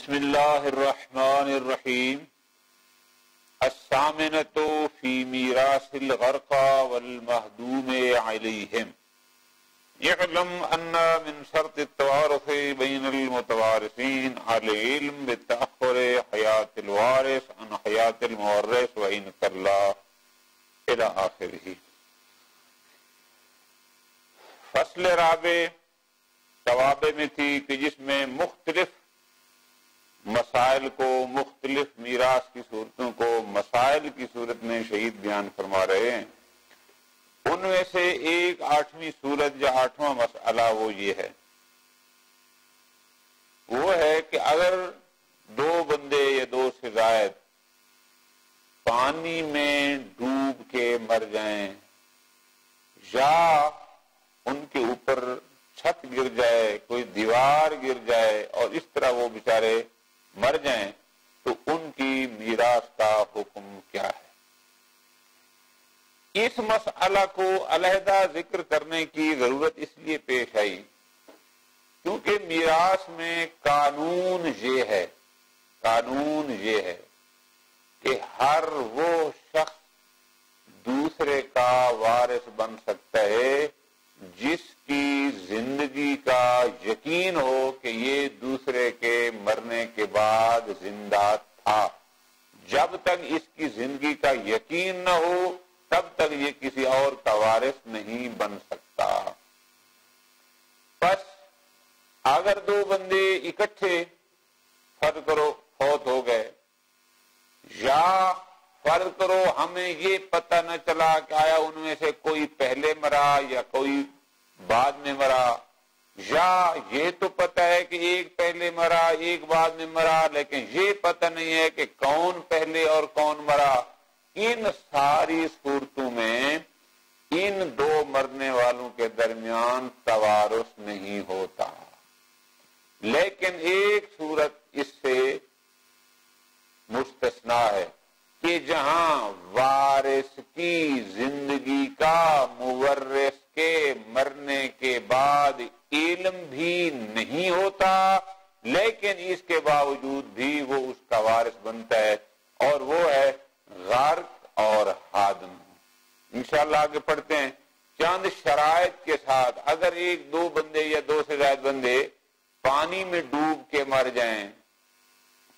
بسم اللہ الرحمن الرحیم الثامنۃ فی میراث الغرقى والمہدوم علیہم اعلم ان من شرط التوارث بین المتوارثین العلم بتأخر حیات الوارث عن حیات المورث وإن کلا الی آخرہ۔ فصل رابع توابع میں تھی کہ جس میں مختلف مسائل کو، مختلف میراث کی صورتوں کو مسائل کی صورت میں شہید بیان فرما رہے ہیں۔ ان میں سے ایک 8ویں صورت یا 8واں مسئلہ وہ یہ ہے، وہ ہے کہ اگر دو بندے یا دو سے زائد پانی میں ڈوب کے مر جائیں یا ان کے اوپر چھت گر جائے، کوئی دیوار گر جائے اور اس طرح وہ بیچارے مر جائیں تو ان کی میراث کا حکم کیا ہے؟ اس مسئلہ کو علیحدہ ذکر کرنے کی ضرورت اس لیے پیش آئی کیونکہ میراث میں قانون یہ ہے کہ ہر وہ شخص دوسرے کا وارث بن سکتا ہے جس کی زندگی کا یقین ہو کہ یہ دوسرے کے مرنے کے بعد زندہ تھا۔ جب تک اس کی زندگی کا یقین نہ ہو تب تک یہ کسی اور کا وارث نہیں بن سکتا۔ بس اگر دو بندے اکٹھے فرض کرو فوت ہو گئے، یا فرض کرو ہمیں یہ پتہ نہ چلا کہ آیا ان میں سے کوئی پہلے مرا یا کوئی بعد میں مرا، یا یہ تو پتہ ہے کہ ایک پہلے مرا ایک بعد میں مرا لیکن یہ پتہ نہیں ہے کہ کون پہلے اور کون مرا، ان ساری صورتوں میں ان دو مرنے والوں کے درمیان توارث نہیں ہوتا۔ لیکن ایک صورت اس سے مستثنا ہے کہ جہاں وارث کی زندگی کا مورث کے مرنے کے بعد علم بھی نہیں ہوتا لیکن اس کے باوجود بھی وہ اس کا وارث بنتا ہے، اور وہ ہے غرق اور ہادم۔ انشاءاللہ آگے پڑھتے ہیں۔ چند شرائط کے ساتھ اگر ایک دو بندے یا دو سے زائد بندے پانی میں ڈوب کے مر جائیں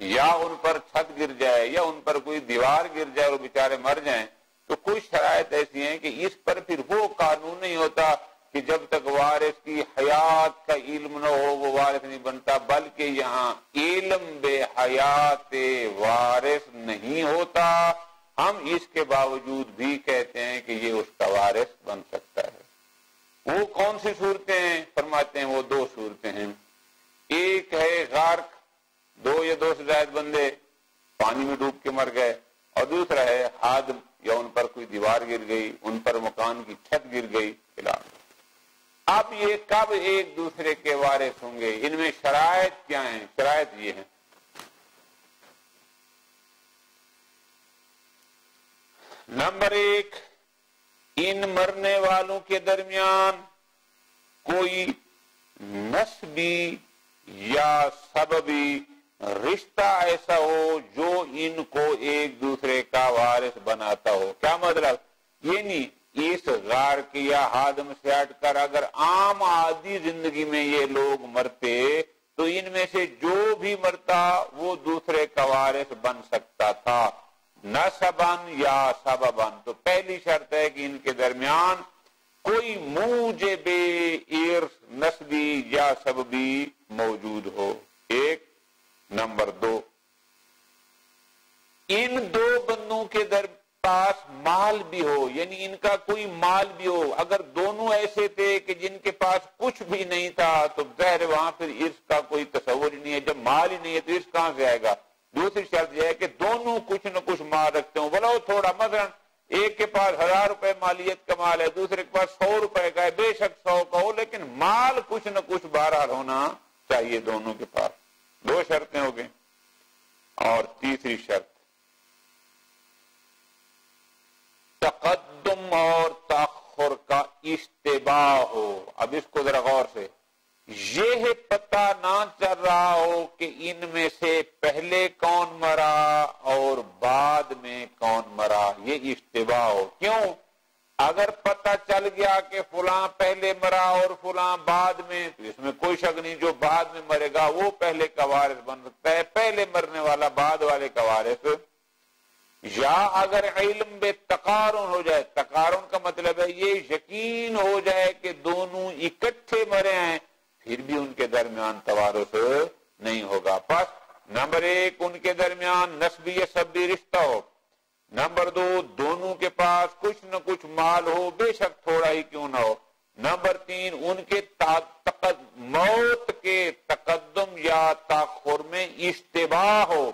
یا ان پر چھت گر جائے یا ان پر کوئی دیوار گر جائے اور بیچارے مر جائیں تو کچھ شرائط ایسی ہیں کہ اس پر پھر وہ قانون نہیں ہوتا کہ جب تک وارث کی حیات کا علم نہ ہو وہ وارث نہیں بنتا، بلکہ یہاں علم بے حیات وارث نہیں ہوتا، ہم اس کے باوجود بھی کہتے ہیں کہ یہ اس کا وارث بن سکتا ہے۔ وہ کون سی صورتیں ہیں؟ فرماتے ہیں وہ دو صورتیں ہیں۔ ایک ہے غرق، دو یا دو سے زائد بندے پانی میں ڈوب کے مر گئے، اور دوسرا ہے ہادم، یا ان پر کوئی دیوار گر گئی، ان پر مکان کی چھت گر گئی خلاف۔ اب یہ کب ایک دوسرے کے وارث ہوں گے؟ ان میں شرائط کیا ہیں؟ شرائط یہ ہیں، نمبر ایک، ان مرنے والوں کے درمیان کوئی نسبی یا سببی رشتہ ایسا ہو جو ان کو ایک دوسرے کا وارث بناتا ہو۔ کیا مطلب؟ یہ نہیں اس غرق یا ہادم سے ہٹ کر اگر عام عادی زندگی میں یہ لوگ مرتے تو ان میں سے جو بھی مرتا وہ دوسرے کا وارث بن سکتا تھا، نسباً یا سبباً۔ تو پہلی شرط ہے کہ ان کے درمیان کوئی موجب ارث نسبی یا سببی موجود ہو، ایک۔ نمبر دو، ان دو بندوں کے پاس مال بھی ہو، یعنی ان کا کوئی مال بھی ہو۔ اگر دونوں ایسے تھے کہ جن کے پاس کچھ بھی نہیں تھا تو ظاہر وہاں پھر ارث کا کوئی تصور ہی نہیں ہے، جب مال ہی نہیں ہے تو ارث کہاں سے آئے گا؟ دوسری شرط یہ ہے کہ دونوں کچھ نہ کچھ مال رکھتے ہوں، بلا وہ تھوڑا، مثلا ایک کے پاس 1000 روپے مالیت کا مال ہے، دوسرے کے پاس 100 روپے کا ہے، بے شک 100 کا ہو لیکن مال کچھ نہ کچھ بہرحال ہونا چاہیے دونوں کے پاس۔ دو شرطیں ہو گئیں۔ اور تیسری شرط، تقدم اور تاخر کا اشتباہ ہو۔ اب اس کو ذرا غور سے، یہ پتہ نہ چل رہا ہو کہ ان میں سے پہلے کون مرا اور بعد میں کون مرا، یہ اشتباہ ہو۔ کیوں؟ اگر پتہ چل گیا کہ فلاں پہلے مرا اور فلاں بعد میں، تو اس میں کوئی شک نہیں جو بعد میں مرے گا وہ پہلے کا وارث بن سکتا ہے، پہلے مرنے والا بعد والے کا وارث۔ یا اگر علم بے تقارن ہو جائے، تقارن کا مطلب ہے یہ یقین ہو جائے کہ دونوں اکٹھے مرے ہیں، پھر بھی ان کے درمیان توارث نہیں ہوگا۔ پس نمبر ایک، ان کے درمیان نسبی یا سبی رشتہ ہو۔ نمبر دو، دونوں کے پاس کچھ نہ کچھ مال ہو، بے شک تھوڑا ہی کیوں نہ ہو۔ نمبر تین، ان کے موت کے تقدم یا تاخر میں اشتباہ ہو۔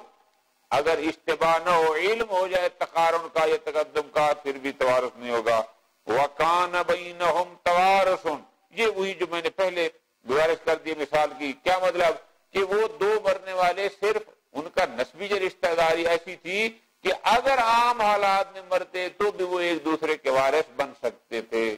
اگر اشتباہ نہ ہو، علم ہو جائے تقارن کا یا تقدم کا، پھر بھی توارث نہیں ہوگا۔ وَكَانَ بَيْنَهُمْ تَوَارِثٌ، یہ وہی جو میں نے پہلے گزارش کر دی مثال کی، کیا مطلب کہ وہ دو مرنے والے صرف ان کا نسبی رشتہ داری ایسی تھی کہ اگر عام حالات میں مرتے تو بھی وہ ایک دوسرے کے وارث بن سکتے تھے۔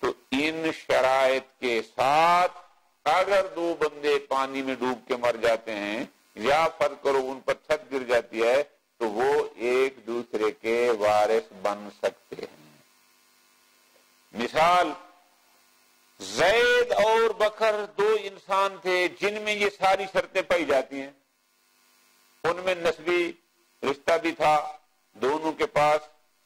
تو ان شرائط کے ساتھ اگر دو بندے پانی میں ڈوب کے مر جاتے ہیں یا فرض کرو ان پر چھت گر جاتی ہے تو وہ ایک دوسرے کے وارث بن سکتے ہیں۔ مثال، زید اور بکر دو انسان تھے جن میں یہ ساری شرطیں پائی جاتی ہیں، ان میں نسبی رشتہ بھی تھا، دونوں کے پاس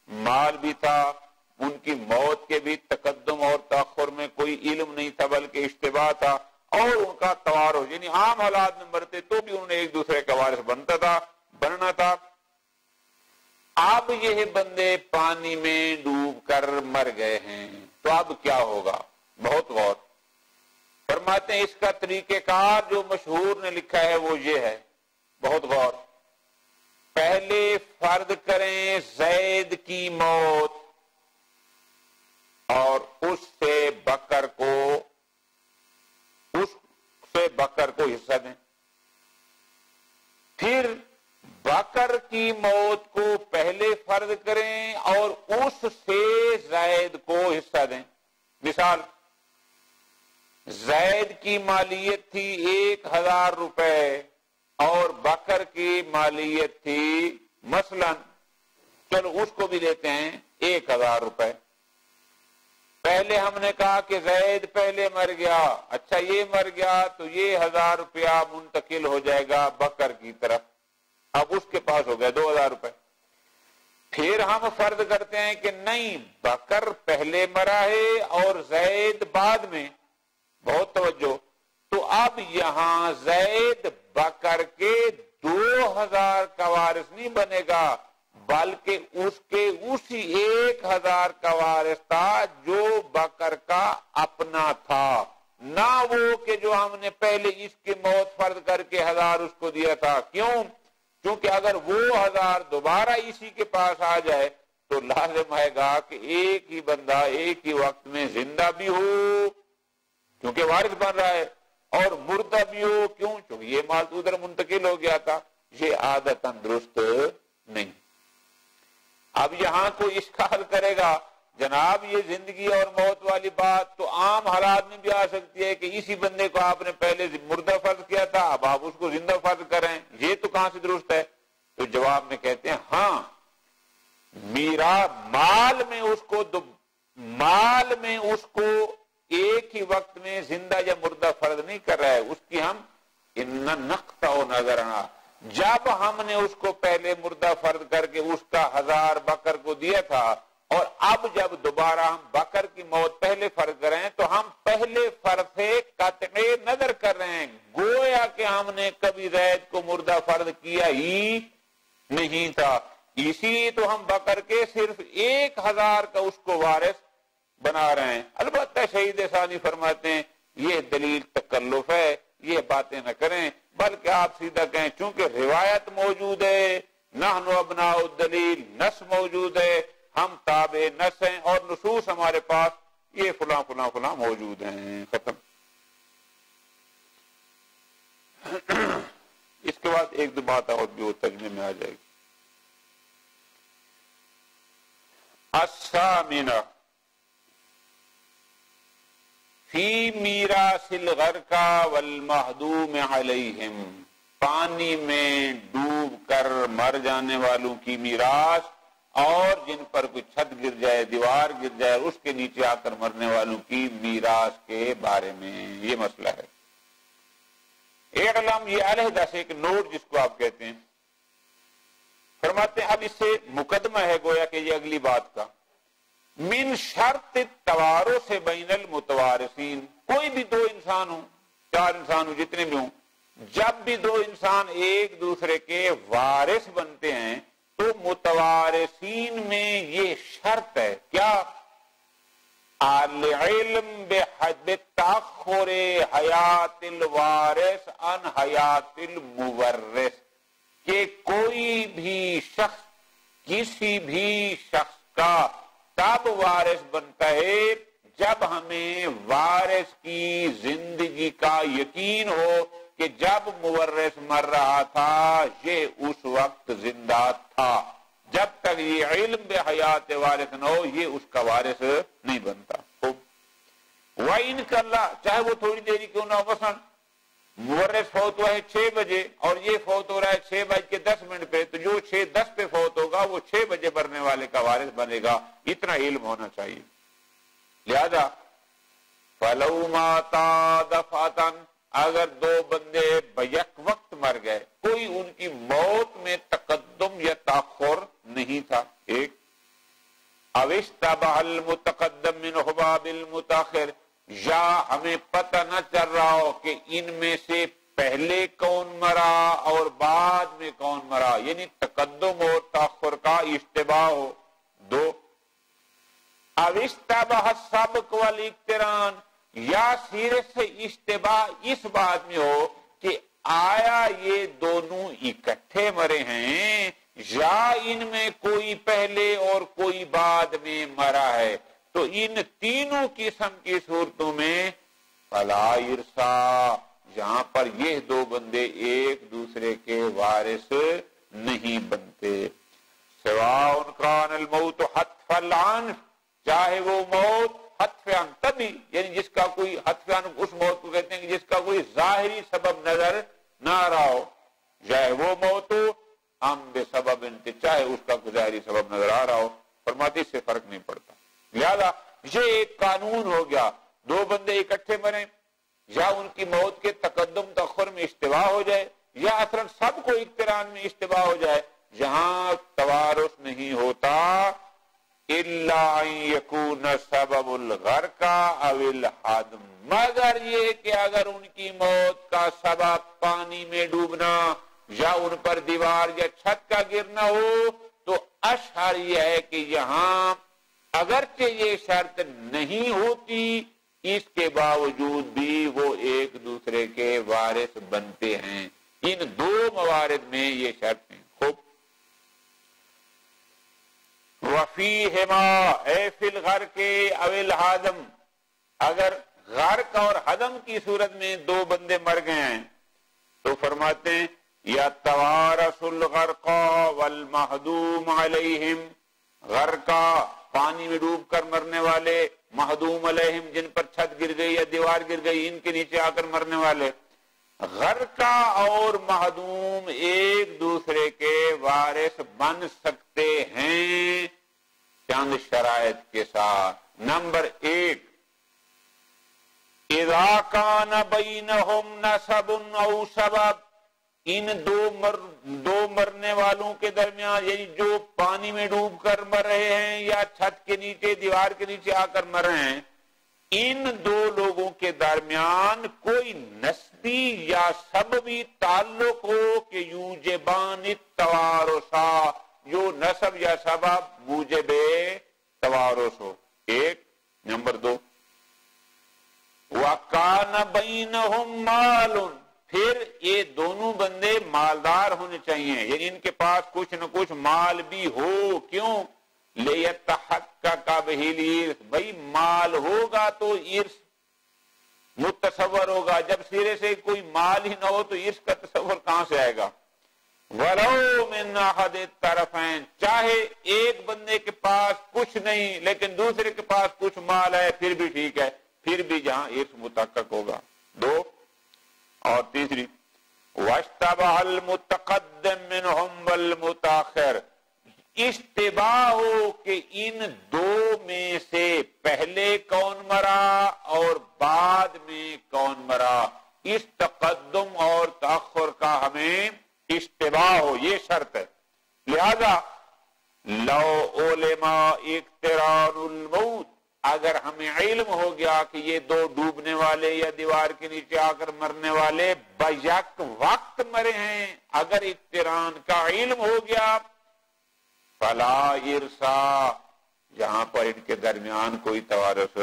مال بھی تھا، ان کی موت کے بھی تقدم اور تاخر میں کوئی علم نہیں تھا بلکہ اشتباہ تھا، اور ان کا توارث یعنی عام حالات میں مرتے تو بھی انہیں ایک دوسرے کا وارث بننا تھا۔ اب یہ بندے پانی میں ڈوب کر مر گئے ہیں، تو اب کیا ہوگا؟ بہت غور فرماتے ہیں، اس کا طریقہ کار جو مشہور نے لکھا ہے وہ یہ ہے، بہت غور۔ پہلے فرض کریں زید کی موت اور اس سے بکر کو حصہ دیں، پھر بکر کی موت کو پہلے فرض کریں اور اس سے زید کو حصہ دیں۔ مثال، زید کی مالیت تھی 1000 روپے اور بکر کی مالیت تھی مثلا، چلو اس کو بھی لیتے ہیں 1000 روپے۔ پہلے ہم نے کہا کہ زید پہلے مر گیا، اچھا یہ مر گیا تو یہ 1000 روپیہ منتقل ہو جائے گا بکر کی طرف، اب اس کے پاس ہو گیا 2000 روپے۔ پھر ہم فرض کرتے ہیں کہ نہیں، بکر پہلے مرا ہے اور زید بعد میں، بہت توجہ، تو اب یہاں زید بکر کے 2000 کا وارث نہیں بنے گا بلکہ اس کے اسی 1000 کا وارث تھا جو بکر کا اپنا تھا، نہ وہ کہ جو ہم نے پہلے اس کی موت فرض کر کے 1000 اس کو دیا تھا۔ کیوں؟ کیونکہ اگر وہ 1000 دوبارہ اسی کے پاس آ جائے تو لازم آئے گا کہ ایک ہی بندہ ایک ہی وقت میں زندہ بھی ہو کیونکہ وارث بن رہا ہے، اور مردہ بھی ہو، کیوں؟ کیونکہ یہ مال تو ادھر منتقل ہو گیا تھا۔ یہ عادتاً درست نہیں۔ اب یہاں کوئی اشکال کرے گا، جناب یہ زندگی اور موت والی بات تو عام حالات میں بھی آ سکتی ہے کہ اسی بندے کو آپ نے پہلے مردہ فرض کیا تھا، اب آپ اس کو زندہ فرض کریں، یہ تو کہاں سے درست ہے؟ تو جواب میں کہتے ہیں ہاں، میرا مال میں اس کو ایک ہی وقت میں زندہ یا مردہ فرض نہیں کر رہا ہے، اس کی ہم نقطہ و نظرنا، جب ہم نے اس کو پہلے مردہ فرض کر کے اس کا 1000 بکر کو دیا تھا، اور اب جب دوبارہ ہم بکر کی موت پہلے فرض کر رہے ہیں تو ہم پہلے فرض سے قطع نظر کر رہے ہیں، گویا کہ ہم نے کبھی زید کو مردہ فرض کیا ہی نہیں تھا، اسی لیے تو ہم بکر کے صرف 1000 کا اس کو وارث بنا رہے ہیں۔ البتہ شہید ثانی فرماتے ہیں یہ دلیل تکلف ہے، یہ باتیں نہ کریں، بلکہ آپ سیدھا کہیں چونکہ روایت موجود ہے، نحن ابناء الدلیل، نص موجود ہے، ہم تابع نص ہیں، اور نصوص ہمارے پاس یہ فلاں فلاں فلاں موجود ہیں، ختم۔ اس کے بعد ایک دو بات اور بھی وہ ترجمے میں آ جائے گی۔ الثامنہ، فی میراث الغرقہ والمحدوم علیہم، پانی میں ڈوب کر مر جانے والوں کی میراث اور جن پر کوئی چھت گر جائے، دیوار گر جائے، اس کے نیچے آ کر مرنے والوں کی میراث کے بارے میں یہ مسئلہ ہے۔ اعلم، یہ علیحدہ سے ایک نوٹ جس کو آپ کہتے ہیں، فرماتے ہیں اب اس سے مقدمہ ہے گویا کہ یہ اگلی بات کا، من شرط توارث بین المتوارثین، کوئی بھی دو انسان ہوں، چار انسان ہوں، جتنے بھی ہوں، جب بھی دو انسان ایک دوسرے کے وارث بنتے ہیں تو متوارثین میں یہ شرط ہے کیا؟ العلم بتاخر حیات الوارث عن حیات المورث، کہ کوئی بھی شخص کسی بھی شخص کا تب وارث بنتا ہے جب ہمیں وارث کی زندگی کا یقین ہو کہ جب مورث مر رہا تھا یہ اس وقت زندہ تھا۔ جب تک یہ علم بحیات وارث نہ ہو یہ اس کا وارث نہیں بنتا۔ وَإِنْ كَلَّا، چاہے وہ تھوڑی دیر کیوں نہ ہو، مثلا مورث فوت ہوا ہے 6 بجے اور یہ فوت ہو رہا ہے 6:10 پہ، تو جو 6:10 پہ فوت ہوگا وہ 6 بجے مرنے والے کا وارث بنے گا، اتنا علم ہونا چاہیے۔ لہذا فَلَوْ مَاتَا دَفْعَةً، اگر دو بندے بیک وقت مر گئے، کوئی ان کی موت میں تقدم یا تاخر نہیں تھا، ایک اوشتبہ المتقدم منہما بالمتاخر، یا ہمیں پتہ نہ چل رہا ہو کہ ان میں سے پہلے کون مرا اور بعد میں کون مرا، یعنی تقدم اور تاخر کا اشتباہ ہو، دو اوشتبہ السبق والاقتران، یا سیرے سے اشتباہ اس بات میں ہو کہ آیا یہ دونوں اکٹھے مرے ہیں یا ان میں کوئی پہلے اور کوئی بعد میں مرا ہے، تو ان تینوں قسم کی صورتوں میں فلا ارثا، جہاں پر یہ دو بندے ایک دوسرے کے وارث نہیں بنتے۔ سواء کان الموت حتف العنف، چاہے وہ موت حتف عن، تبھی یعنی جس کا کوئی حتف عن اس موت کو کہتے ہیں کہ جس کا کوئی ظاہری سبب نظر نہ آ رہا ہو، چاہے وہ موت ہو ہم بے سبب انتے، چاہے اس کا کوئی ظاہری سبب نظر آ رہا ہو، فرماتے اس سے فرق نہیں پڑتا۔ لہذا یہ ایک قانون ہو گیا، دو بندے اکٹھے مریں یا ان کی موت کے تقدم تاخر میں اشتباہ ہو جائے یا اصلا سب کو اقتران میں اشتباہ ہو جائے، جہاں توارث نہیں ہوتا الا ان یکون سبب الغرق او الحدم، مگر یہ کہ اگر ان کی موت کا سبب پانی میں ڈوبنا یا ان پر دیوار یا چھت کا گرنا ہو، تو اشہر یہ ہے کہ یہاں اگرچہ یہ شرط نہیں ہوتی اس کے باوجود بھی وہ ایک دوسرے کے وارث بنتے ہیں، ان دو موارد میں یہ شرط ہیں۔ خوب وفیہما اے فی الغرق او الحدم، اگر غرق اور حدم کی صورت میں دو بندے مر گئے ہیں تو فرماتے ہیں یا توارث الغرق والمحدوم علیہم، غرقہ پانی میں ڈوب کر مرنے والے، محدوم علیہم جن پر چھت گر گئی یا دیوار گر گئی ان کے نیچے آ کر مرنے والے، غرقہ اور محدوم ایک دوسرے کے وارث بن سکتے ہیں چند شرائط کے ساتھ۔ نمبر 1، اذا کان بینہم نسب او سبب، ان دو مرنے والوں کے درمیان، یعنی جو پانی میں ڈوب کر مر رہے ہیں یا چھت کے نیچے دیوار کے نیچے آ کر مر رہے ہیں، ان دو لوگوں کے درمیان کوئی نسبی یا سببی تعلق ہو کہ یوجبان التوارثا، جو نسب یا سبب موجب توارث ہو، ایک۔ نمبر 2، وَكَانَ بَيْنَهُمْ مَالٌ، پھر یہ دونوں بندے مالدار ہونے چاہیے، یعنی ان کے پاس کچھ نہ کچھ مال بھی ہو، کیوں؟ لِيَتَحَقَّقَ بِهِ الْإِرْث، بھئی مال ہوگا تو ارث متصور ہوگا، جب سرے سے کوئی مال ہی نہ ہو تو ارث کا تصور کہاں سے آئے گا؟ وَلَوْ مِنْ أَحَدِ الطَّرَفَيْنِ، چاہے ایک بندے کے پاس کچھ نہیں لیکن دوسرے کے پاس کچھ مال ہے پھر بھی ٹھیک ہے، پھر بھی جہاں ارث متحقق ہوگا. 2 اور تیسری واشتبہ المتقدم منہم والمتاخر، اشتباہ ہو کہ ان دو میں سے پہلے کون مرا اور بعد میں کون مرا، اس تقدم اور تاخر کا ہمیں اشتباہ ہو، یہ شرط ہے. لہذا لو علماء اقتران الموت، اگر ہمیں علم ہو گیا کہ یہ دو ڈوبنے والے یا دیوار کے نیچے آ کر مرنے والے بیک وقت مرے ہیں، اگر اقتران کا علم ہو گیا، فلا ارثا، یہاں پر ان کے درمیان کوئی توارث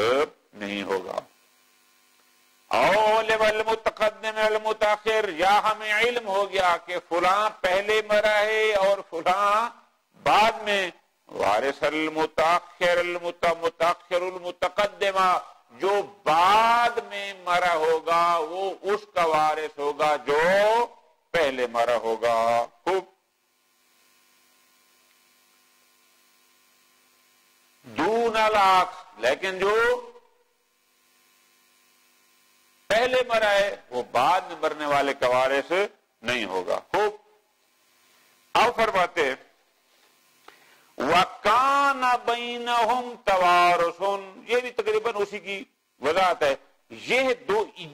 نہیں ہوگا. اول والمتقدم والمتاخر، یا ہمیں علم ہو گیا کہ فلاں پہلے مرا ہے اور فلاں بعد میں، وارث المتاخر المتاخر المتقدمہ، جو بعد میں مرا ہوگا وہ اس کا وارث ہوگا جو پہلے مرا ہوگا. خوب. دون الاخ، لیکن جو پہلے مرا ہے وہ بعد میں مرنے والے کا وارث نہیں ہوگا. خوب. اب فرماتے وَكَانَ بَيْنَهُمْ تَوَارُثٌ، یہ بھی تقریباً اسی کی وضاحت ہے. یہ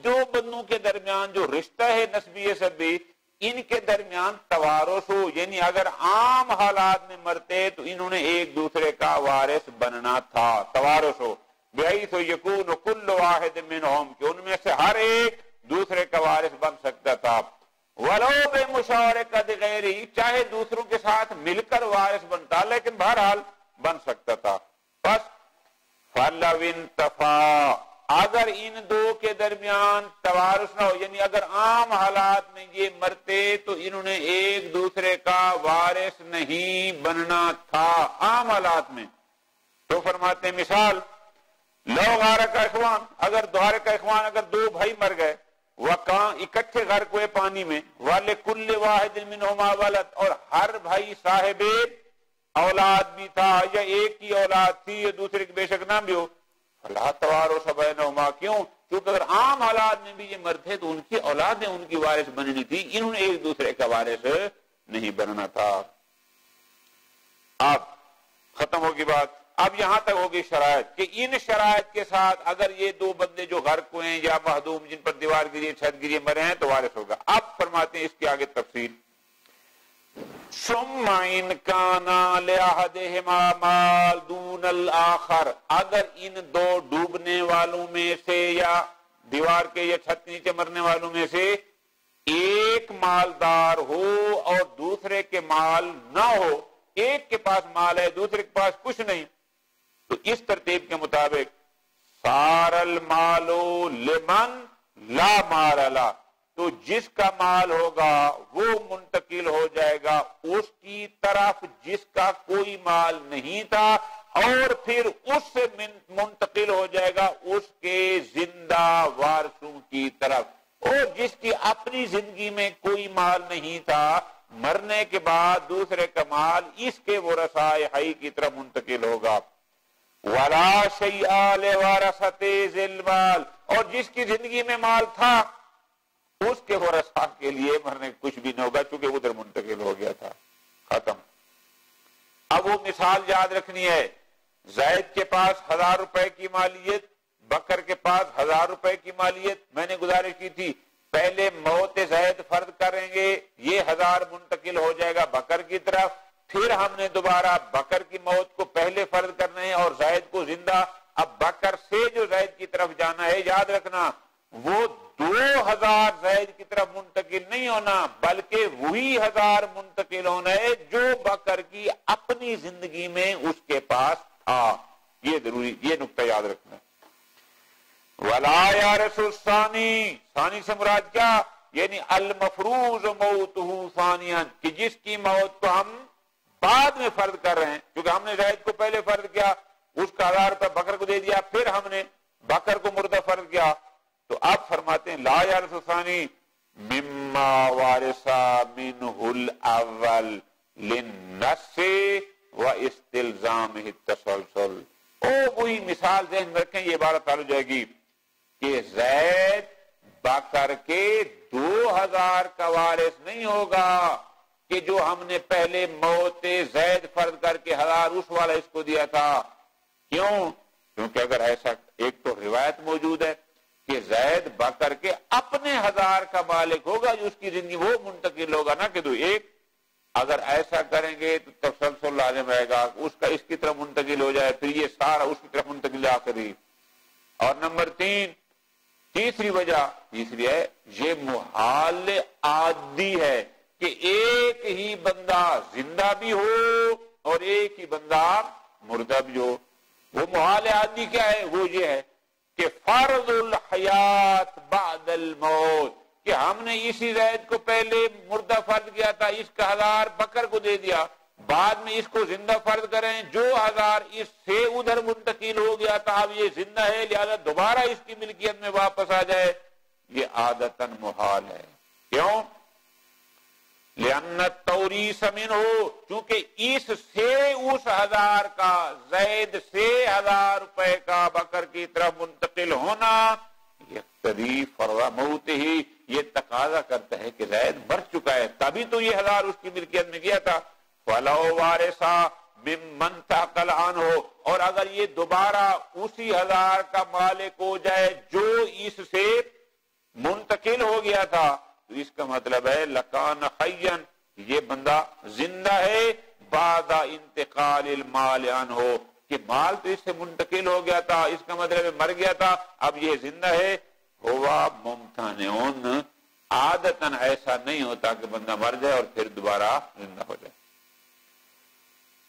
دو بندوں کے درمیان جو رشتہ ہے نسبی سبی، ان کے درمیان توارث ہو، یعنی اگر عام حالات میں مرتے تو انہوں نے ایک دوسرے کا وارث بننا تھا، توارث ہو. بحیث یکون کل واحد منہم، کہ ان میں سے ہر ایک دوسرے کا وارث بن سکتا تھا. ولو بمشارکت غیرہ، چاہے دوسروں کے ساتھ مل کر وارث بنتا لیکن بہرحال بن سکتا تھا. بس فلو انتفا، اگر ان دو کے درمیان توارث نہ ہو، یعنی اگر عام حالات میں یہ مرتے تو انہوں نے ایک دوسرے کا وارث نہیں بننا تھا عام حالات میں، تو فرماتے ہیں مثال لو غارہ کا اخوان، اگر دوہرے کا اخوان، اگر دو بھائی مر گئے، وکاں اکٹھے غرق ہوئے پانی میں، وَلِكُلِّ وَاحِدٍ مِّنْهُمَا وَلَدٌ، اور ہر بھائی صاحب اولاد بھی تھا، یا ایک کی اولاد تھی یا دوسرے کی بے شک نہ بھی ہو، فَلَا تَوَارُثَ بَيْنَهُمَا، کیوں؟ کیونکہ اگر عام حالات میں بھی یہ مرتے تو ان کی اولادیں ان کی وارث بننی تھی، انہوں نے ایک دوسرے کا وارث نہیں بننا تھا. اب ختم ہوگی بات. اب یہاں تک ہوگی شرائط کہ ان شرائط کے ساتھ اگر یہ دو بندے جو غرق ہوئے ہیں یا مہدوم جن پر دیوار گری چھت گری مرے ہیں تو وارث ہوگا. اب فرماتے ہیں اس کی آگے تفصیل. ثم ان کان لأحدہما مال دون الآخر، اگر ان دو ڈوبنے والوں میں سے یا دیوار کے یا چھت نیچے مرنے والوں میں سے ایک مالدار ہو اور دوسرے کے مال نہ ہو، ایک کے پاس مال ہے دوسرے کے پاس کچھ نہیں، تو اس ترتیب کے مطابق سار المال لمن لا مال لا، تو جس کا مال ہوگا وہ منتقل ہو جائے گا اس کی طرف جس کا کوئی مال نہیں تھا، اور پھر اس سے منتقل ہو جائے گا اس کے زندہ وارثوں کی طرف، اور جس کی اپنی زندگی میں کوئی مال نہیں تھا مرنے کے بعد دوسرے کا مال اس کے ورثاء حی کی طرف منتقل ہوگا. وَلَا شَيْءَ لِوَارِثَتِ ذِي الْمَالِ، اور جس کی زندگی میں مال تھا اس کے ورثاء کے لیے مرنے کچھ بھی نہ ہوگا چونکہ ادھر منتقل ہو گیا تھا. ختم. اب وہ مثال یاد رکھنی ہے. زید کے پاس 1000 روپے کی مالیت، بکر کے پاس 1000 روپے کی مالیت. میں نے گزارش کی تھی پہلے موت زید فرض کریں گے، یہ 1000 منتقل ہو جائے گا بکر کی طرف، پھر ہم نے دوبارہ بکر کی موت کو پہلے فرض کرنا ہے اور زید کو زندہ. اب بکر سے جو زید کی طرف جانا ہے یاد رکھنا وہ 2000 زید کی طرف منتقل نہیں ہونا بلکہ وہی 1000 منتقل ہونا ہے جو بکر کی اپنی زندگی میں اس کے پاس تھا. یہ ضروری، یہ نقطہ یاد رکھنا. وَلَا يَرِثُ الثَّانِي، ثانی سے مراد کیا؟ یعنی المفروض موتہ ثانیاً، کہ جس کی موت کو ہم بعد میں فرض کر رہے ہیں، کیونکہ ہم نے زید کو پہلے فرض کیا، اس کا 1000 روپے بکر کو دے دیا، پھر ہم نے بکر کو مردہ فرض کیا. تو اب فرماتے ہیں لا یرث الثانی مما وارث منہ الاول للنص واستلزامہ التسلسل. وہی مثال ذہن میں رکھیں، یہ عبارت تعلق جائے گی کہ زید بکر کے 2000 کا وارث نہیں ہوگا کہ جو ہم نے پہلے موت زید فرض کر کے 1000 اس والا اس کو دیا تھا. کیوں؟ کیونکہ اگر ایسا ایک تو روایت موجود ہے کہ زید بکر کے اپنے 1000 کا مالک ہوگا جو اس کی زندگی وہ منتقل ہوگا نا کہ تو ایک. اگر ایسا کریں گے تو تسلسل لازم رہے گا اس کا اس کی طرف منتقل ہو جائے پھر یہ سارا اس کی طرف منتقل آخری. اور نمبر 3 تیسری وجہ تیسری ہے یہ محال عادی ہے کہ ایک ہی بندہ زندہ بھی ہو اور ایک ہی بندہ مردہ بھی ہو. وہ محال عادی کیا ہے؟ وہ یہ ہے کہ فرض الحیات بعد الموت کہ ہم نے اسی زید کو پہلے مردہ فرض کیا تھا اس کا 1000 بکر کو دے دیا بعد میں اس کو زندہ فرض کریں جو 1000 اس سے ادھر منتقل ہو گیا تھا اب یہ زندہ ہے لہذا دوبارہ اس کی ملکیت میں واپس آ جائے. یہ عادتاً محال ہے. کیوں؟ لأن التوریث منہ چونکہ اس سے اس 1000 کا زید سے 1000 روپے کا بکر کی طرف منتقل ہونا یقتضی فرض موت ہی یہ تقاضا کرتا ہے کہ زید مر چکا ہے تبھی تو یہ 1000 اس کی ملکیت میں گیا تھا. فَلَوْ وَارِثًا مِمَّنْ تَعْقَلْ عَنْهُ اور اگر یہ دوبارہ اسی 1000 کا مالک ہو جائے جو اس سے منتقل ہو گیا تھا تو اس کا مطلب ہے لکان حیّن یہ بندہ زندہ ہے بعد انتقال المال عنہ کہ مال تو اس سے منتقل ہو گیا تھا اس کا مطلب ہے مر گیا تھا اب یہ زندہ ہے. ہوا ممتنعون عادتاً ایسا نہیں ہوتا کہ بندہ مر جائے اور پھر دوبارہ زندہ ہو جائے.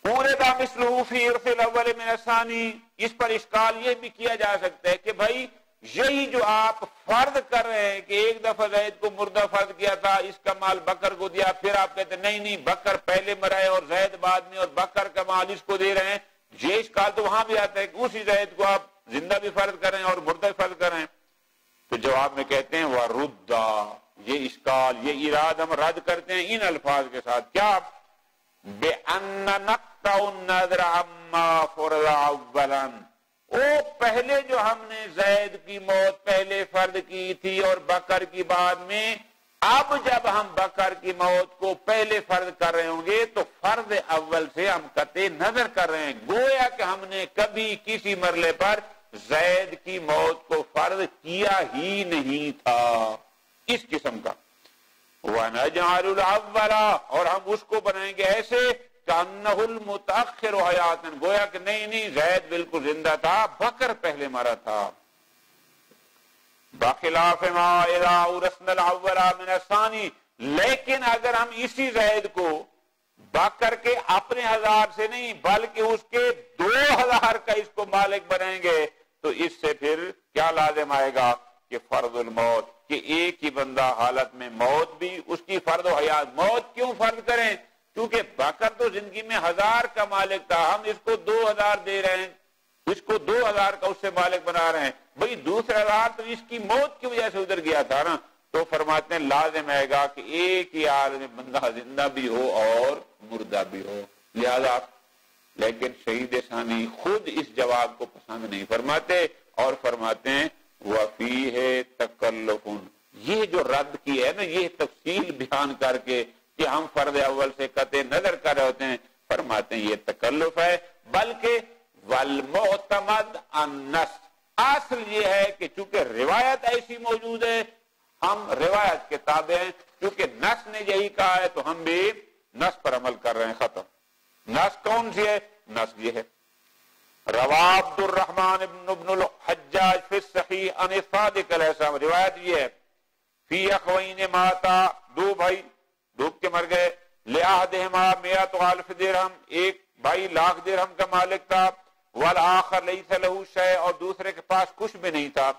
پورے دا مثلہ فی ارث الاول من الثانی اس پر اشکال یہ بھی کیا جا سکتا ہے کہ بھائی یہی جو آپ فرض کر رہے ہیں کہ ایک دفعہ زید کو مردہ فرض کیا تھا اس کا مال بکر کو دیا پھر آپ کہتے ہیں نہیں بکر پہلے مرائے اور زید بعد میں اور بکر کا مال اس کو دے رہے ہیں یہ اشکال تو وہاں بھی آتا ہے کہ اسی زید کو آپ زندہ بھی فرض کریں اور مردہ بھی فرض کریں. تو جواب میں کہتے ہیں وَرُدَّا یہ اشکال یہ اراد ہم رد کرتے ہیں ان الفاظ کے ساتھ کیا بِأَنَّ نَقْطَعُ النَّذْرَ عَمَّا فُرِضَ أَوَّلًا وہ پہلے جو ہم نے زید کی موت پہلے فرض کی تھی اور بکر کی بعد میں اب جب ہم بکر کی موت کو پہلے فرض کر رہے ہوں گے تو فرض اول سے ہم قطع نظر کر رہے ہیں گویا کہ ہم نے کبھی کسی مرحلے پر زید کی موت کو فرض کیا ہی نہیں تھا اس قسم کا. وَنَجْعَلُ الْأَوَّلَ اور ہم اس کو بنائیں گے ایسے كَأَنَّهُ الْمُتَأَخِّرُ حَيَاتًا گویا کہ نہیں زید بالکل زندہ تھا بکر پہلے مرا تھا. بخلاف ما اذا ورثنا الاول من الثاني لیکن اگر ہم اسی زید کو بکر کے اپنے 1000 سے نہیں بلکہ اس کے 2000 کا اس کو مالک بنائیں گے تو اس سے پھر کیا لازم آئے گا کہ فرض الموت کہ ایک ہی بندہ حالت میں موت بھی اس کی فرض و حیات. موت کیوں فرض کریں کیونکہ بکر تو زندگی میں 1000 کا مالک تھا ہم اس کو 2000 دے رہے ہیں اس کو 2000 کا اس سے مالک بنا رہے ہیں بھئی دوسرا 1000 تو اس کی موت کی وجہ سے ادھر گیا تھا نا. تو فرماتے ہیں لازم آئے گا کہ ایک ہی حال میں بندہ زندہ بھی ہو اور مردہ بھی ہو لہذا. لیکن شہید ثانی خود اس جواب کو پسند نہیں فرماتے اور فرماتے ہیں وَفِيهِ تَكَلُّفٌ یہ جو رد کی ہے نا یہ تفصیل بیان کر کے کہ ہم فرض اول سے قطع نظر کر رہے ہوتے ہیں فرماتے ہیں یہ تکلف ہے بلکہ والمعتمد النص اصل یہ ہے کہ چونکہ روایت ایسی موجود ہے ہم روایت کے تابع ہیں چونکہ نص نے یہی کہا ہے تو ہم بھی نص پر عمل کر رہے ہیں ختم. نص کون سی ہے؟ نص یہ ہے روا عبد الرحمن ابن الحجاج فی الصحیح عن الصادق علیہ السلام روایت یہ ہے فی اخوین ماتا دو بھائی ڈوب کے مر گئے لأحدہما 100,000 درہم ایک بھائی 1,00,000 درہم کا مالک تھا والآخر لیس لہو شیء اور دوسرے کے پاس کچھ بھی نہیں تھا.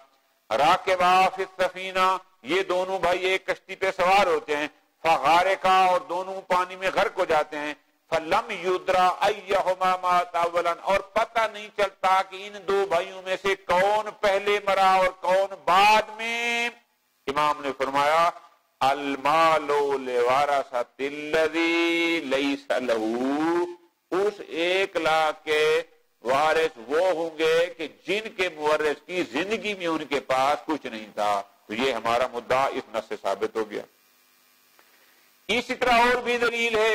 راکبا فی السفینہ یہ دونوں بھائی ایک کشتی پہ سوار ہوتے ہیں فغارقا اور دونوں پانی میں غرق ہو جاتے ہیں فلم یدرا ایہما مات اولا اور پتہ نہیں چلتا کہ ان دو بھائیوں میں سے کون پہلے مرا اور کون بعد میں. امام نے فرمایا المال لورثۃ الذی لیس لہ اس 1,00,000 کے وارث وہ ہوں گے کہ جن کے مورث کی زندگی میں ان کے پاس کچھ نہیں تھا. تو یہ ہمارا مدعا اس نص سے ثابت ہو گیا. اسی طرح اور بھی دلیل ہے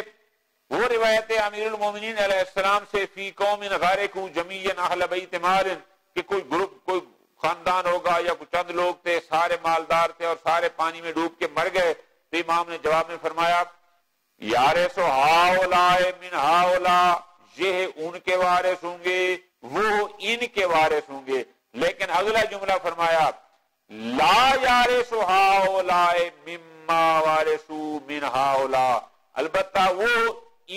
وہ روایت امیر المومنین علیہ السلام سے فی قوم غارقوا جمیعا اہل بیت مال کہ کوئی گروپ کوئی خاندان ہوگا یا کچھ چند لوگ تھے سارے مالدار تھے اور سارے پانی میں ڈوب کے مر گئے. تو امام نے جواب میں فرمایا یارث ہؤلاء من ہؤلاء یہ ان کے وارث ہوں گے وہ ان کے وارث ہوں گے. لیکن اگلا جملہ فرمایا لا یارث ہؤلاء مما وارثوا من ہؤلاء البتہ وہ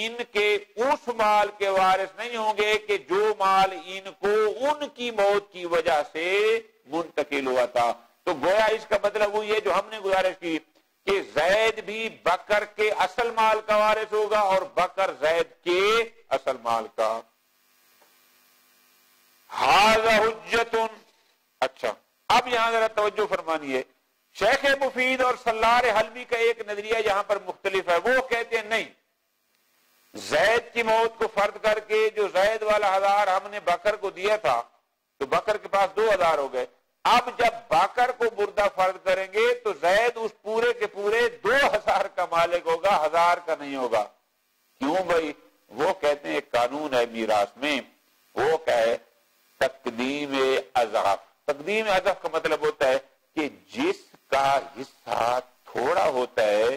ان کے اس مال کے وارث نہیں ہوں گے کہ جو مال ان کو ان کی موت کی وجہ سے منتقل ہوا تھا. تو گویا اس کا مطلب وہ یہ جو ہم نے گزارش کی کہ زید بھی بکر کے اصل مال کا وارث ہوگا اور بکر زید کے اصل مال کا. ھذا حجت. اچھا اب یہاں ذرا توجہ فرمانی ہے. شیخ مفید اور سلار حلبی کا ایک نظریہ یہاں پر مختلف ہے. وہ کہتے ہیں نہیں زید کی موت کو فرض کر کے جو زید والا 1000 ہم نے بکر کو دیا تھا تو بکر کے پاس 2000 ہو گئے. اب جب بکر کو مردہ فرض کریں گے تو زید اس پورے کے پورے 2000 کا مالک ہوگا 1000 کا نہیں ہوگا. کیوں بھائی؟ وہ کہتے ہیں ایک قانون ہے میراث میں وہ کہ تقدیم اضعاف. تقدیم اضعاف کا مطلب ہوتا ہے کہ جس کا حصہ تھوڑا ہوتا ہے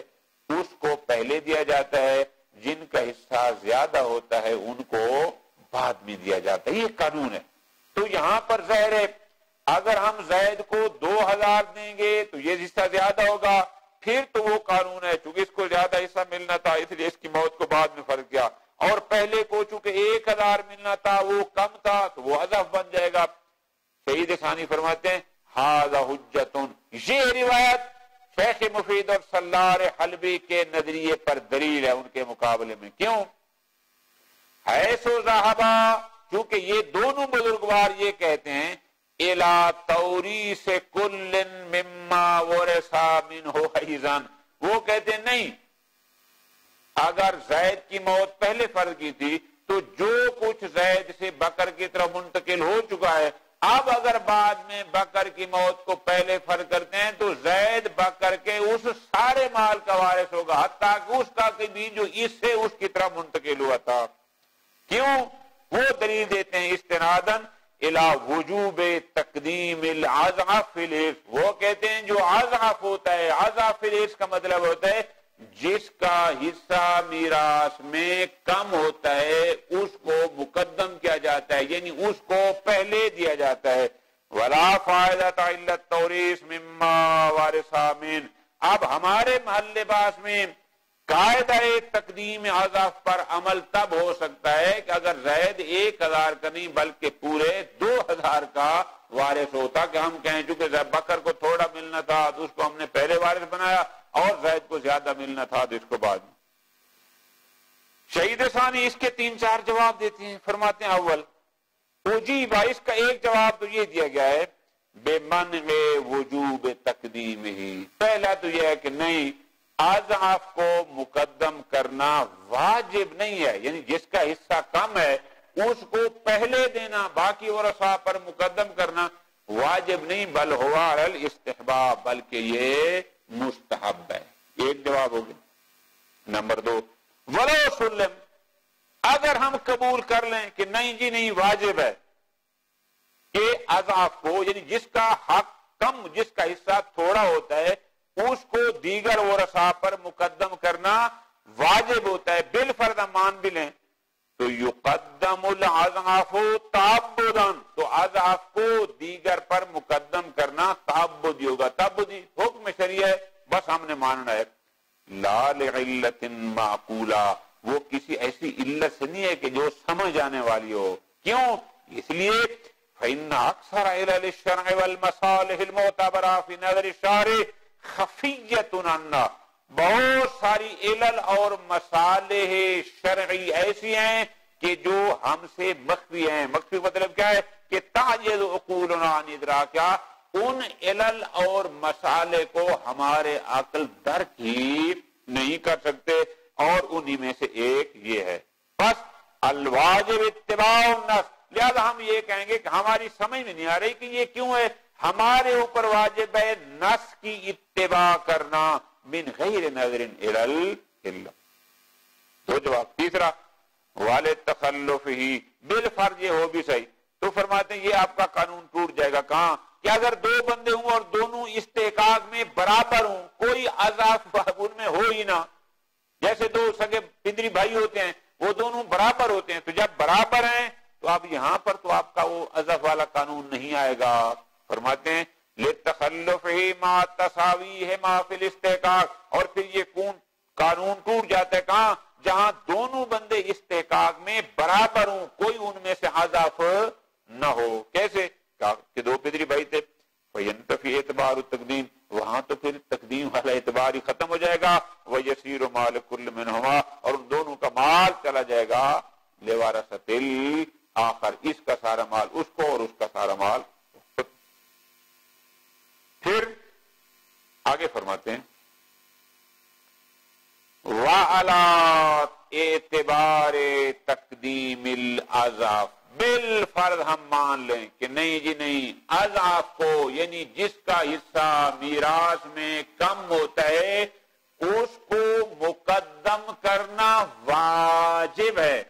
اس کو پہلے دیا جاتا ہے جن کا حصہ زیادہ ہوتا ہے ان کو بعد میں دیا جاتا ہے. یہ قانون ہے. تو یہاں پر ظاہر ہے اگر ہم زید کو 2000 دیں گے تو یہ حصہ زیادہ ہوگا. پھر تو وہ قانون ہے چونکہ اس کو زیادہ حصہ ملنا تھا اس لیے اس کی موت کو بعد میں فرض کیا اور پہلے کو چونکہ 1000 ملنا تھا وہ کم تھا تو وہ اضف بن جائے گا. سعید ثانی فرماتے ہیں ھذا حجت. یہ روایت شیخ مفید اور سلار حلبی کے نظریے پر دلیل ہے ان کے مقابلے میں. کیوں؟ حیث ذہبا چونکہ یہ دونوں بزرگوار یہ کہتے ہیں الی توریث کل مما ورث منہ حیزا. وہ کہتے ہیں نہیں اگر زید کی موت پہلے فرض کی تھی تو جو کچھ زید سے بکر کی طرف منتقل ہو چکا ہے اب اگر بعد میں بکر کی موت کو پہلے فرض کرتے ہیں تو زید بکر کے اس سارے مال کا وارث ہوگا حتیٰ کہ اس کا بھی جو اس سے اس کی طرف منتقل ہوا تھا. کیوں؟ وہ دلیل دیتے ہیں استنادن الی وجوب تقدیم الاضعاف فی الارث. وہ کہتے ہیں جو اضعاف ہوتا ہے اضعاف فی الارث کا مطلب ہوتا ہے جس کا حصہ میراث میں کم ہوتا ہے اس کو مقدم کیا جاتا ہے یعنی اس کو پہلے دیا جاتا ہے. ولا فائدۃ الا التوریث مما وارث من. اب ہمارے محل لباس میں قاعدہ تقدیم اضعاف پر عمل تب ہو سکتا ہے کہ اگر زید 1000 کا نہیں بلکہ پورے 2000 کا وارث ہوتا کہ ہم کہیں چونکہ بکر کو تھوڑا ملنا تھا تو اس کو ہم نے پہلے وارث بنایا اور زید کو زیادہ ملنا تھا تو اس کو بعد میں. شہید ثانی اس کے 3-4 جواب دیتے ہیں. فرماتے ہیں اول اجیب اس کا ایک جواب تو یہ دیا گیا ہے بے منع وجوب تقدیم ہی. پہلا تو یہ ہے کہ نہیں اضعاف کو مقدم کرنا واجب نہیں ہے یعنی جس کا حصہ کم ہے اس کو پہلے دینا باقی ورثاء پر مقدم کرنا واجب نہیں بل ہوا الاستحباب بلکہ یہ مستحب ہے. ایک جواب ہو گیا. نمبر 2 ولو سلم اگر ہم قبول کر لیں کہ نہیں جی نہیں واجب ہے کہ اضعاف کو یعنی جس کا حق کم جس کا حصہ تھوڑا ہوتا ہے اس کو دیگر ورثاء پر مقدم کرنا واجب ہوتا ہے بالفرض مان بھی لیں تو یقدم الاضعاف تعبدا تو اضعاف کو دیگر پر مقدم کرنا تعبدی ہوگا. تعبدی حکم شریعہ بس ہم نے ماننا ہے. لا لعلت معقولہ وہ کسی ایسی علت سے نہیں ہے کہ جو سمجھ آنے والی ہو. کیوں؟ اس لیے فإن أكثر علل الشرع والمصالح المعتبرة في نظر الشارع خفیۃ عنا. بہت ساری علل اور مصالح شرعی ایسی ہیں کہ جو ہم سے مخفی ہیں. مخفی مطلب کیا ہے کہ تعجز عقولنا عن ادراکها. ان علل اور مصالح کو ہمارے عقل درک ہی نہیں کر سکتے اور انہی میں سے ایک یہ ہے. بس الواجب اتباع النص لہذا ہم یہ کہیں گے کہ ہماری سمجھ میں نہیں آ رہی کہ یہ کیوں ہے. ہمارے اوپر واجب ہے نص کی اتباع کرنا من غیر نظر الی العلم. دو جواب. تیسرا والے تخلف ہی بالفرض یہ ہو بھی صحیح. تو فرماتے ہیں یہ آپ کا قانون ٹوٹ جائے گا. کہاں کہ اگر دو بندے ہوں اور دونوں استحقاق میں برابر ہوں, کوئی اضاف ان میں ہو ہی نہ, جیسے دو سگے پندری بھائی ہوتے ہیں وہ دونوں برابر ہوتے ہیں, تو جب برابر ہیں تو آپ یہاں پر تو آپ کا وہ اضاف والا قانون نہیں آئے گا. فرماتے ہیں لتخلف ہی ما تساوی ہے ما فی الاستحقاق, اور پھر یہ قانون ٹوٹ جاتا ہے کہاں جہاں دونوں بندے استحقاق میں برابر ہوں, کوئی ان میں سے اضاف نہ ہو. کیسے کہ دو پدری بھائی تھے, فینتفی اعتبار التقدیم, وہاں تو پھر تقدیم والا اعتبار ہی ختم ہو جائے گا. ویسیر مال کل منہما, اور ان دونوں کا مال چلا جائے گا لورثۃ الآخر, اس کا سارا مال اس کو اور اس کا سارا مال. پھر آگے فرماتے ہیں وَعَلَى اعتبار تقدیم الاضعاف, بالفرض ہم مان لیں کہ نہیں جی نہیں, اضعاف کو یعنی جس کا حصہ میراث میں کم ہوتا ہے اس کو مقدم کرنا واجب ہے.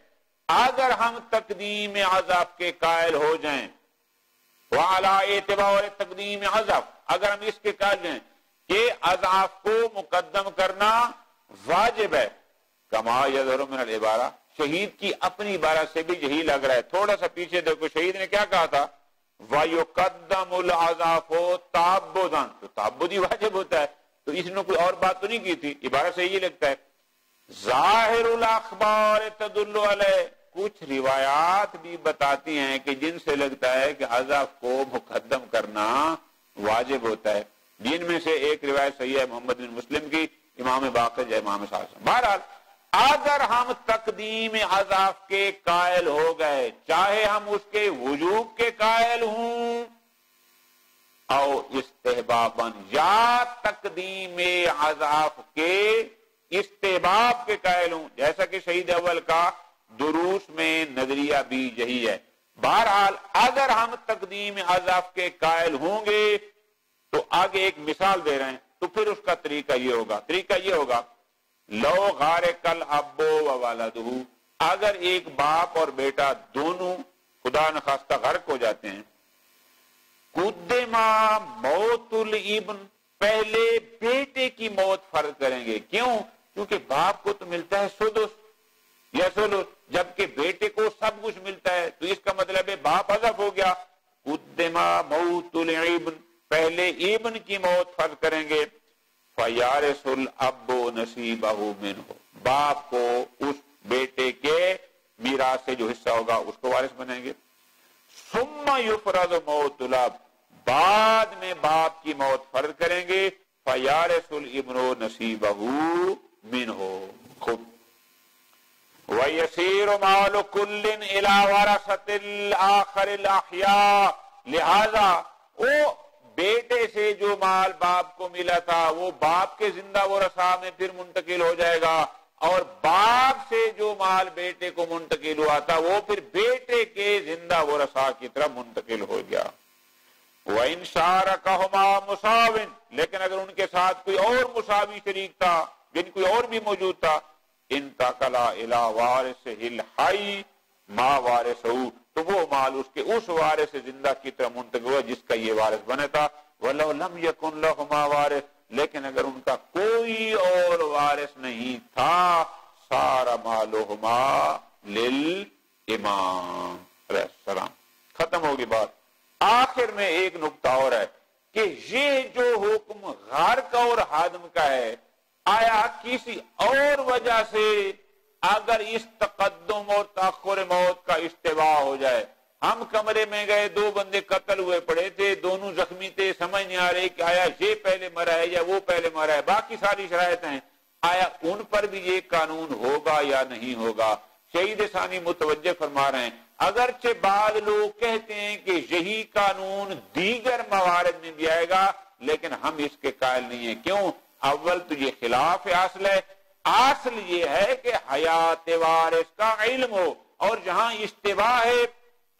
اگر ہم تقدیم اضعاف کے قائل ہو جائیں, وَعَلَى اعتبار تقدیم اضعاف, اگر ہم اس کے قائل ہیں کہ اضعاف کو مقدم کرنا واجب ہے, کما یظہر من العبارہ, شہید کی اپنی عبارت سے بھی یہی لگ رہا ہے. تھوڑا سا پیچھے دیکھو, شہید نے کیا کہا تھا, وَيُقَدَّمُ الْعَضَافُ تَعَبُّدًا, تو تعبد ہی واجب ہوتا ہے, تو اس نے کوئی اور بات تو نہیں کی تھی, عبارت سے یہ لگتا ہے. ظاہر الاخبار تدل علیہ, کچھ روایات بھی بتاتی ہیں کہ جن سے لگتا ہے کہ اضاف کو مقدم کرنا واجب ہوتا ہے. جن میں سے ایک روایت صحیح ہے محمد بن مسلم کی, امام باقر یا امام صاحب. بہرحال اگر ہم تقدیم اضاف کے قائل ہو گئے, چاہے ہم اس کے وجوب کے قائل ہوں او استحباباً, یا تقدیم اضاف کے استحباب کے قائل ہوں, جیسا کہ شہید اول کا دروس میں نظریہ بھی یہی ہے. بہرحال اگر ہم تقدیم اضاف کے قائل ہوں گے تو آگے ایک مثال دے رہے ہیں, تو پھر اس کا طریقہ یہ ہوگا لو غارق الاب و والدہ, اگر ایک باپ اور بیٹا دونوں خدا نخواستہ غرق ہو جاتے ہیں, قدما موت الابن, پہلے بیٹے کی موت فرض کریں گے. کیوں؟ کیونکہ باپ کو تو ملتا ہے سدس یا سلس, جبکہ بیٹے کو سب کچھ ملتا ہے, تو اس کا مطلب ہے باپ حذف ہو گیا. قدما موت الابن, پہلے ابن کی موت فرض کریں گے. فیارث الاب نصیبہ منہ, باپ کو اس بیٹے کے میراث سے جو حصہ ہوگا اس کو وارث بنیں گے. ثم یفرض موت الاب, بعد میں باپ کی موت فرض کریں گے. فیارث الابن نصیبہ منہ. خود وَيَسِيرُ مَالُ كُلٍّ إِلَى وَرَثَةِ الْآخَرِ الْأَحْيَاءِ, لہذا وہ بیٹے سے جو مال باپ کو ملا تھا وہ باپ کے زندہ ورثاء میں پھر منتقل ہو جائے گا, اور باپ سے جو مال بیٹے کو منتقل ہوا تھا وہ پھر بیٹے کے زندہ ورثاء کی طرف منتقل ہو گیا. وَإِن شَارَكَهُمَا مُسَاوٍ, لیکن اگر ان کے ساتھ کوئی اور مساوی شریک تھا, یعنی کوئی اور بھی موجود تھا, انتقلا الی وارثہ الحی ما وارثہ, تو وہ مال اس کے اس وارث زندہ کی طرف منتقل ہوا جس کا یہ وارث بنے تھا. وَلَوْ لَمْ يَكُنْ لَهُمَا وَارِثٌ, لیکن اگر ان کا کوئی اور وارث نہیں تھا, سارا مالهما للامام علیہ السلام. ختم ہوگی بات. آخر میں ایک نقطہ اور ہے کہ یہ جو حکم غرق اور ہدم کا ہے, آیا کسی اور وجہ سے اگر اس تقدم اور تاخر موت کا اشتباہ ہو جائے, ہم کمرے میں گئے, دو بندے قتل ہوئے پڑے تھے, دونوں زخمی تھے, سمجھ نہیں آ رہی کہ آیا یہ پہلے مرا ہے یا وہ پہلے مرا ہے, باقی ساری شرائط ہیں, آیا ان پر بھی یہ قانون ہوگا یا نہیں ہوگا؟ شہید ثانی متوجہ فرما رہے ہیں اگرچہ بعض لوگ کہتے ہیں کہ یہی قانون دیگر موارد میں بھی آئے گا, لیکن ہم اس کے قائل نہیں ہیں. کیوں؟ اول تو یہ خلاف اصل ہے. اصل یہ ہے کہ حیات وارث کا علم ہو, اور جہاں اشتباہ ہے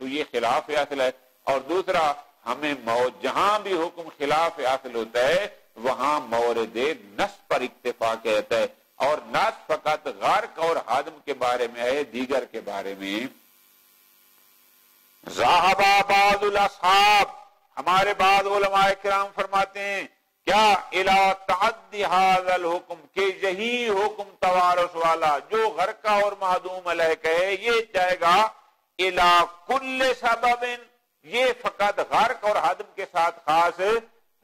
تو یہ خلاف اصل ہے. اور دوسرا ہمیں موت جہاں بھی حکم خلاف اصل ہوتا ہے وہاں مورد نص پر اکتفا کہتا ہے. اور نص فقط غرق اور ہدم کے بارے میں ہے, دیگر کے بارے میں. ذهب بعض الاصحاب, ہمارے بعض علماء کرام فرماتے ہیں کیا الى تعدی هذا الحکم, کہ یہی حکم توارث والا جو غرقہ اور معدوم علیہ ہے یہ جائے گا الى کل سبب, یہ فقط غرق اور ہدم کے ساتھ خاص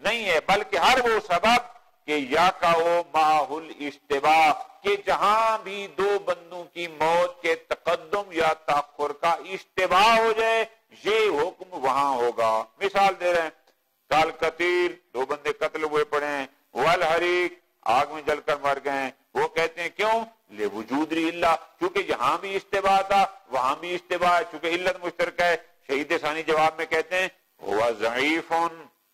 نہیں ہے بلکہ ہر وہ سبب کہ یا کا وہ ماحول اشتباہ, کہ جہاں بھی دو بندوں کی موت کے تقدم یا تاخر کا اشتباہ ہو جائے یہ حکم وہاں ہوگا. مثال دے رہے ہیں, کال قتیل, دو بندے قتل ہوئے پڑے ہیں, والحریق, آگ میں جل کر مر گئے ہیں. وہ کہتے ہیں کیوں, لوجود اللہ, کیونکہ یہاں بھی اشتباہ تھا وہاں بھی اشتباہ ہے, چونکہ علت مشترکہ ہے. شہید ثانی جواب میں کہتے ہیں ہوا ضعیف,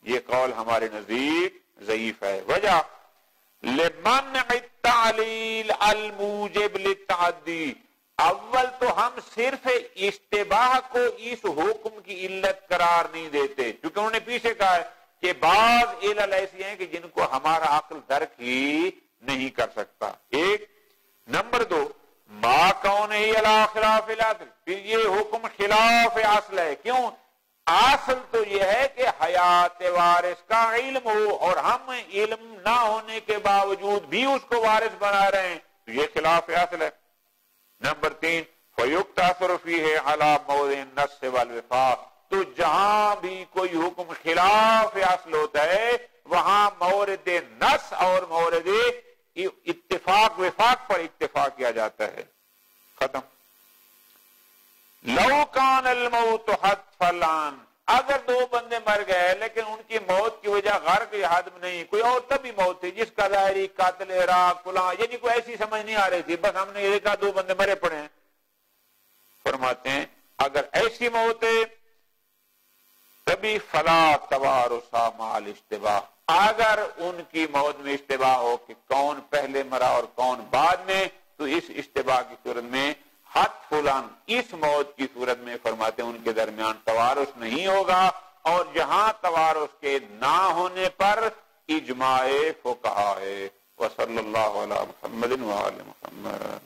یہ قول ہمارے نزدیک ضعیف ہے. وجہ لمنع التعلیل الموجب للتعدی, اول تو ہم صرف اشتباہ کو اس حکم کی علت قرار نہیں دیتے, کیونکہ انہوں نے پیچھے کہا ہے کہ بعض علل ایسی ہیں کہ جن کو ہمارا عقل درک ہی نہیں کر سکتا. ایک. نمبر دو, ما کون ہی علی خلاف الاصل, پھر یہ حکم خلاف اصل ہے. کیوں؟ اصل تو یہ ہے کہ حیات وارث کا علم ہو اور ہم علم نہ ہونے کے باوجود بھی اس کو وارث بنا رہے ہیں, تو یہ خلاف اصل ہے. نمبر تین, فیقتصر فیہ علی موضع النص والوفاق, تو جہاں بھی کوئی حکم خلاف اصل ہوتا ہے وہاں مورد نص اور مورد اتفاق وفاق پر اتفاق کیا جاتا ہے. ختم. لو کان الموت حتف الان, اگر دو بندے مر گئے لیکن ان کی موت کی وجہ غرق یا ہدم نہیں, کوئی اور طبی موت تھی جس کا ظاہری قاتل عراق فلاں, یعنی کوئی ایسی سمجھ نہیں آ رہی تھی, بس ہم نے یہ کہا دو بندے مرے پڑے ہیں. فرماتے ہیں اگر ایسی موت ہے تبھی فلا توارث مع الاشتباہ, اگر ان کی موت میں اشتباہ ہو کہ کون پہلے مرا اور کون بعد میں, تو اس اشتباہ کی صورت میں حد فلان, اس موت کی صورت میں فرماتے ہیں ان کے درمیان توارث نہیں ہوگا. اور جہاں توارث کے نہ ہونے پر اجماع فقہا ہے. وصلی اللہ علی محمد وآل محمد.